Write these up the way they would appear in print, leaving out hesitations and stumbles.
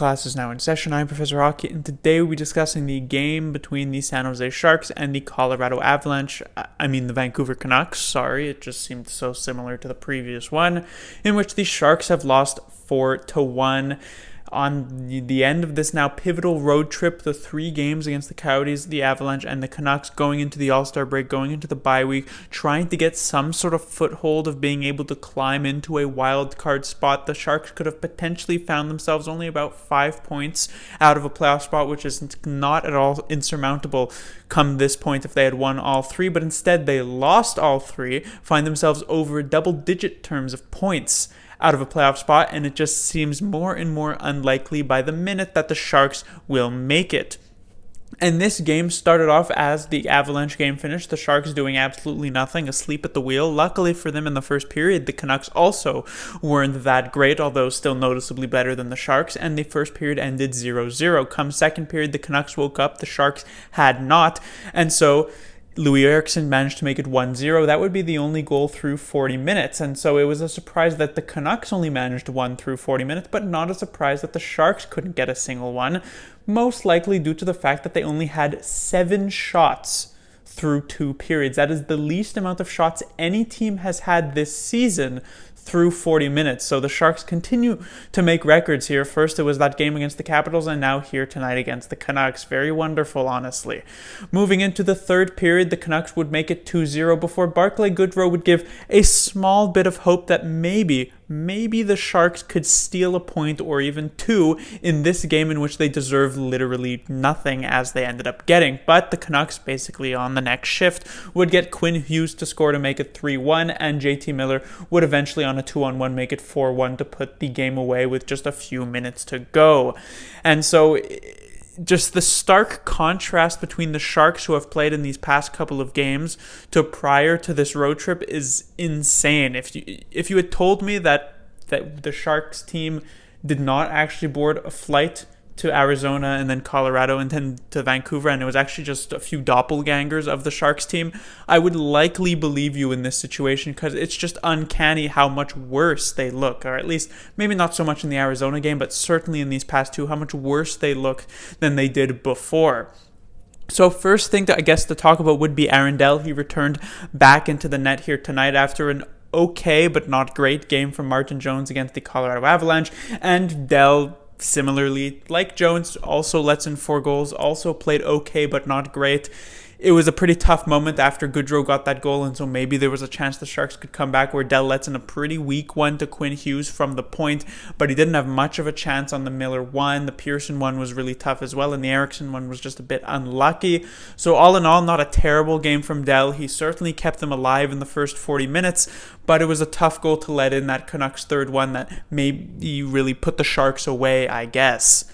class is now in session. I'm Professor Hockey, and today we'll be discussing the game between the San Jose Sharks and the Colorado Avalanche. The Vancouver Canucks. Sorry, it just seemed so similar to the previous one, in which the Sharks have lost 4-1. On the end of this now pivotal road trip, the 3 games against the Coyotes, the Avalanche, and the Canucks, going into the All-Star break, going into the bye week, trying to get some sort of foothold of being able to climb into a wild card spot. The Sharks could have potentially found themselves only about 5 points out of a playoff spot, which is not at all insurmountable come this point if they had won all 3, but instead they lost all 3, find themselves over double-digit terms of points out of a playoff spot, and it just seems more and more unlikely by the minute that the Sharks will make it. And this game started off as the Avalanche game finished, the Sharks doing absolutely nothing, asleep at the wheel. Luckily for them in the first period, the Canucks also weren't that great, although still noticeably better than the Sharks, and the first period ended 0-0. Come second period, the Canucks woke up, the Sharks had not, and so Louis Eriksson managed to make it 1-0. That would be the only goal through 40 minutes. And so it was a surprise that the Canucks only managed 1 through 40 minutes, but not a surprise that the Sharks couldn't get a single one, most likely due to the fact that they only had 7 shots through 2 periods. That is the least amount of shots any team has had this season through 40 minutes. So the Sharks continue to make records here. First it was that game against the Capitals, and now here tonight against the Canucks. Very wonderful, honestly. Moving into the third period, the Canucks would make it 2-0 before Barclay Goodrow would give a small bit of hope that maybe the Sharks could steal a point or even 2 in this game in which they deserve literally nothing, as they ended up getting. But the Canucks, basically on the next shift, would get Quinn Hughes to score to make it 3-1, and JT Miller would eventually on a 2-on-1 make it 4-1 to put the game away with just a few minutes to go. And so just the stark contrast between the Sharks, who have played in these past couple of games, to prior to this road trip is insane. If you had told me that the Sharks team did not actually board a flight to Arizona and then Colorado and then to Vancouver, and it was actually just a few doppelgangers of the Sharks team, I would likely believe you in this situation, because it's just uncanny how much worse they look, or at least maybe not so much in the Arizona game, but certainly in these past 2, how much worse they look than they did before. So first thing to talk about would be Aaron Dell. He returned back into the net here tonight after an okay but not great game from Martin Jones against the Colorado Avalanche, and Dell, similarly, like Jones, also lets in 4 goals, also played okay but not great. It was a pretty tough moment after Goodrow got that goal, and so maybe there was a chance the Sharks could come back, where Dell lets in a pretty weak one to Quinn Hughes from the point, but he didn't have much of a chance on the Miller one. The Pearson one was really tough as well, and the Eriksson one was just a bit unlucky. So all in all, not a terrible game from Dell. He certainly kept them alive in the first 40 minutes, but it was a tough goal to let in, that Canucks third one, that maybe really put the Sharks away, I guess.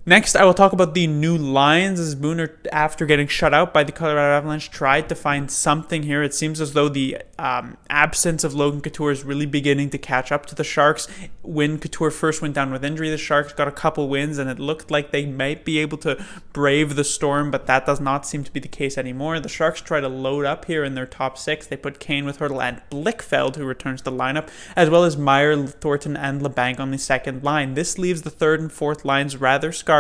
Next, I will talk about the new lines, as Booner, after getting shut out by the Colorado Avalanche, tried to find something here. It seems as though the absence of Logan Couture is really beginning to catch up to the Sharks. When Couture first went down with injury, the Sharks got a couple wins, and it looked like they might be able to brave the storm, but that does not seem to be the case anymore. The Sharks try to load up here in their top 6. They put Kane with Hurdle and Blichfeld, who returns to the lineup, as well as Meyer, Thornton, and LeBanc on the second line. This leaves the third and fourth lines rather scarce.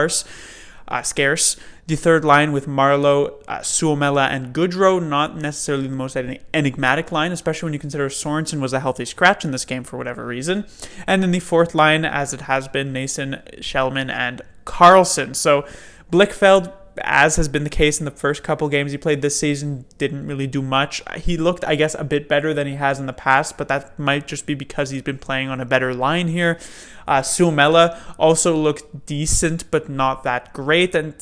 The third line with Marleau, Suomela, and Goodrow, not necessarily the most enigmatic line, especially when you consider Sorensen was a healthy scratch in this game for whatever reason. And then the fourth line, as it has been, Nason, Shellman, and Carlson. So Blichfeld, as has been the case in the first couple games he played this season, didn't really do much. He looked, I guess, a bit better than he has in the past, but that might just be because he's been playing on a better line here. Suomela also looked decent, but not that great. And,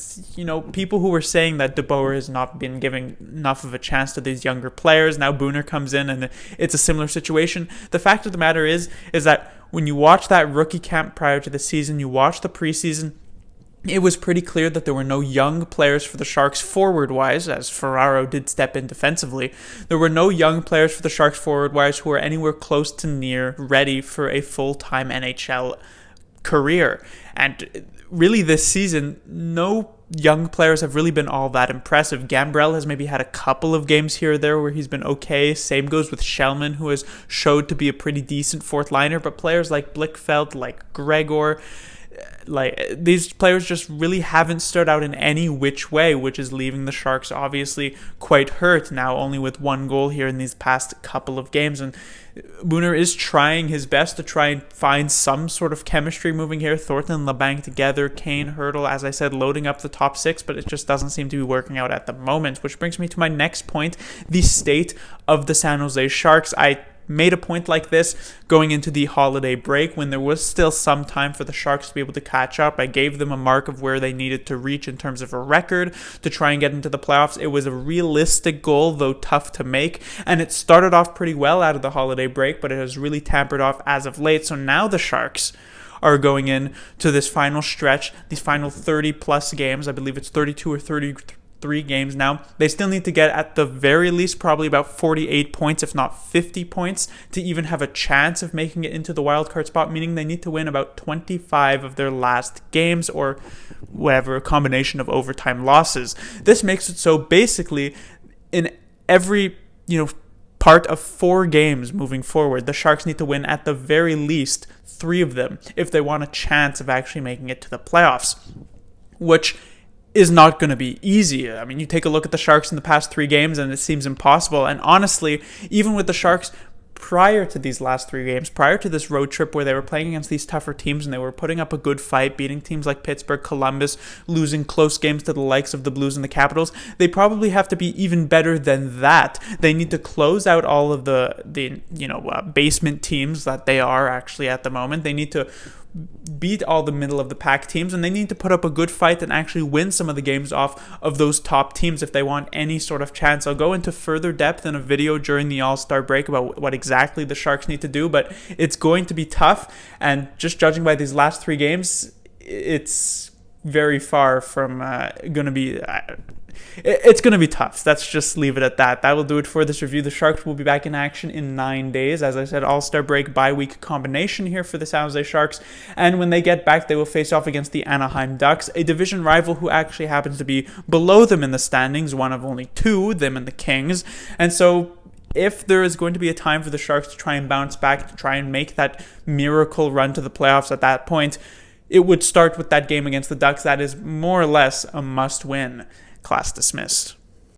people who were saying that DeBoer has not been giving enough of a chance to these younger players, now Booner comes in and it's a similar situation. The fact of the matter is that when you watch that rookie camp prior to the season, you watch the preseason, it was pretty clear that there were no young players for the Sharks forward-wise, as Ferraro did step in defensively. There were no young players for the Sharks forward-wise who were anywhere close to near ready for a full-time NHL career. And really this season, no young players have really been all that impressive. Gambrell has maybe had a couple of games here or there where he's been okay. Same goes with Shellman, who has showed to be a pretty decent fourth liner. But players like Blichfeld, like Gregor, Like, these players just really haven't stood out in any which way, which is leaving the Sharks obviously quite hurt now, only with one goal here in these past couple of games. And Booner is trying his best to try and find some sort of chemistry moving here. Thornton and LeBanc together, Kane, Hurdle, as I said, loading up the top six, but it just doesn't seem to be working out at the moment, which brings me to my next point, the state of the San Jose Sharks. I made a point like this going into the holiday break when there was still some time for the Sharks to be able to catch up. I gave them a mark of where they needed to reach in terms of a record to try and get into the playoffs. It was a realistic goal, though tough to make, and it started off pretty well out of the holiday break, but it has really tampered off as of late. So now the Sharks are going in to this final stretch, these final 30 plus games. I believe it's 32 or 33 games now. They still need to get at the very least probably about 48 points, if not 50 points, to even have a chance of making it into the wildcard spot, meaning they need to win about 25 of their last games, or whatever, a combination of overtime losses. This makes it so basically in every, part of 4 games moving forward, the Sharks need to win at the very least 3 of them if they want a chance of actually making it to the playoffs, which is not going to be easy. I mean, you take a look at the Sharks in the past 3 games and it seems impossible. And honestly, even with the Sharks prior to these last 3 games, prior to this road trip where they were playing against these tougher teams and they were putting up a good fight, beating teams like Pittsburgh, Columbus, losing close games to the likes of the Blues and the Capitals, they probably have to be even better than that. They need to close out all of the basement teams that they are actually at the moment. They need to beat all the middle of the pack teams, and they need to put up a good fight and actually win some of the games off of those top teams if they want any sort of chance. I'll go into further depth in a video during the All-Star break about what exactly the Sharks need to do, but it's going to be tough, and just judging by these last 3 games, it's very far from going to be... It's going to be tough. Let's just leave it at that. That will do it for this review. The Sharks will be back in action in 9 days. As I said, All-Star break, bye-week combination here for the San Jose Sharks. And when they get back, they will face off against the Anaheim Ducks, a division rival who actually happens to be below them in the standings, one of only 2, them and the Kings. And so if there is going to be a time for the Sharks to try and bounce back, to try and make that miracle run to the playoffs at that point, it would start with that game against the Ducks. That is more or less a must-win. Class dismissed.